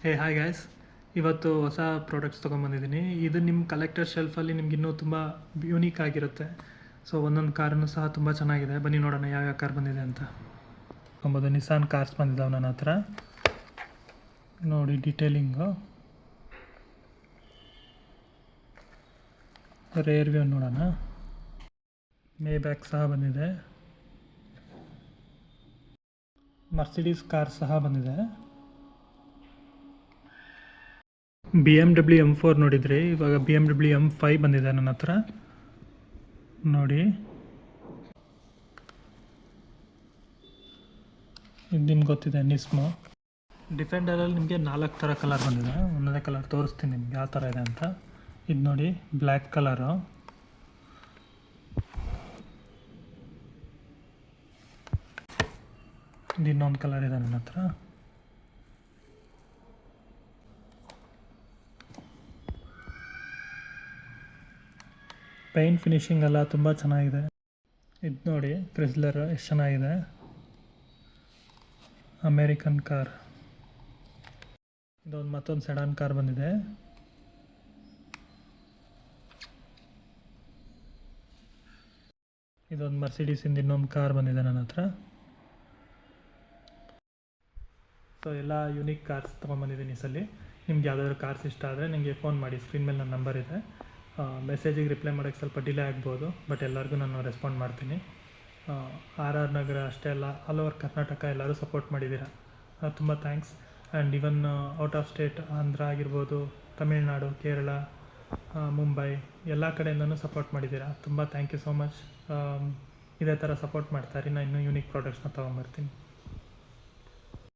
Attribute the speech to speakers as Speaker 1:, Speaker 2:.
Speaker 1: ಹೇ hi guys, ಇವತ್ತು ಹೊಸ products ತೊಗೊಂಬಂದಿದ್ದೀನಿ. ಇದು ನಿಮ್ಮ ಕಲೆಕ್ಟರ್ ಶೆಲ್ಫಲ್ಲಿ ನಿಮ್ಗೆ ಇನ್ನೂ ತುಂಬ ಯೂನಿಕ್ ಆಗಿರುತ್ತೆ. ಸೊ ಒಂದೊಂದು ಕಾರನ್ನು ಸಹ ತುಂಬ ಚೆನ್ನಾಗಿದೆ. ಬನ್ನಿ ನೋಡೋಣ ಯಾವ್ಯಾವ ಕಾರ್ ಬಂದಿದೆ ಅಂತ. ತೊಗೊಂಬೋದು ನಿಸಾನ್ ಕಾರ್ಸ್ ಬಂದಿದ್ದಾವೆ ನನ್ನ ಹತ್ರ. ನೋಡಿ ಡೀಟೇಲಿಂಗು, ರೇರ್ ವ್ಯೂ ನೋಡೋಣ. ಮೇ ಬ್ಯಾಕ್ ಸಹ ಬಂದಿದೆ. ಮರ್ಸಿಡೀಸ್ ಕಾರ್ ಸಹ ಬಂದಿದೆ. BMW M4 ನೋಡಿದ್ರಿ, ಇವಾಗ BMW M5 ಬಂದಿದೆ ನನ್ನ ಹತ್ರ. ನೋಡಿ ಇದು ನಿಮ್ಗೆ ಗೊತ್ತಿದೆ, ನಿಸ್ಮೋ. ಡಿಫೆಂಡರಲ್ಲಿ ನಿಮಗೆ 4 ಥರ ಕಲರ್ ಬಂದಿದೆ. ಒಂದೊಂದೇ ಕಲರ್ ತೋರಿಸ್ತೀನಿ ನಿಮ್ಗೆ ಯಾವ ಥರ ಇದೆ ಅಂತ. ಇದು ನೋಡಿ ಬ್ಲ್ಯಾಕ್ ಕಲರು, ಇದು ಇನ್ನೊಂದು ಕಲರ್ ಇದೆ ನನ್ನ ಹತ್ರ. ಪೇಂಟ್ ಫಿನಿಶಿಂಗ್ ಎಲ್ಲ ತುಂಬ ಚೆನ್ನಾಗಿದೆ. ಇದು ನೋಡಿ ಕ್ರಿಸ್ಲರ್ ಎಷ್ಟು ಚೆನ್ನಾಗಿದೆ. American car. ಇದೊಂದು ಮತ್ತೊಂದು ಸೆಡಾನ್ ಕಾರ್ ಬಂದಿದೆ. ಇದೊಂದು ಮರ್ಸಿಡೀಸಿಂದ ಇನ್ನೊಂದು ಕಾರ್ ಬಂದಿದೆ ನನ್ನ ಹತ್ರ. ಸೊ ಎಲ್ಲ ಯೂನಿಕ್ ಕಾರ್ಸ್ ತೊಗೊಂಬಂದಿದ್ದೀನಿ ಈ ಸಲ. ನಿಮ್ಗೆ ಯಾವುದಾದ್ರು ಕಾರ್ಸ್ ಇಷ್ಟ ಆದರೆ ನನಗೆ ಫೋನ್ ಮಾಡಿ. ಸ್ಕ್ರೀನ್ ಮೇಲೆ ನನ್ನ ನಂಬರ್ ಇದೆ. ಮೆಸೇಜಿಗೆ ರಿಪ್ಲೈ ಮಾಡೋಕ್ಕೆ ಸ್ವಲ್ಪ ಡಿಲೇ ಆಗ್ಬೋದು, ಬಟ್ ಎಲ್ಲರಿಗೂ ನಾನು ರೆಸ್ಪಾಂಡ್ ಮಾಡ್ತೀನಿ. ಆರ್ ನಗರ ಅಷ್ಟೇ ಅಲ್ಲ, ಆಲ್ ಓವರ್ ಕರ್ನಾಟಕ ಎಲ್ಲರೂ ಸಪೋರ್ಟ್ ಮಾಡಿದ್ದೀರಾ, ತುಂಬ thanks. And even out of state, Andhra ಆಗಿರ್ಬೋದು, ತಮಿಳ್ನಾಡು, ಕೇರಳ, ಮುಂಬೈ ಎಲ್ಲ ಕಡೆಯಿಂದನೂ ಸಪೋರ್ಟ್ ಮಾಡಿದ್ದೀರಾ. ತುಂಬ ಥ್ಯಾಂಕ್ ಯು ಸೋ ಮಚ್. ಇದೇ ಥರ ಸಪೋರ್ಟ್ ಮಾಡ್ತಾಯಿರಿ. ನಾನು ಇನ್ನೂ ಯೂನಿಕ್ ಪ್ರಾಡಕ್ಟ್ಸ್ನ ತೊಗೊಂಬರ್ತೀನಿ.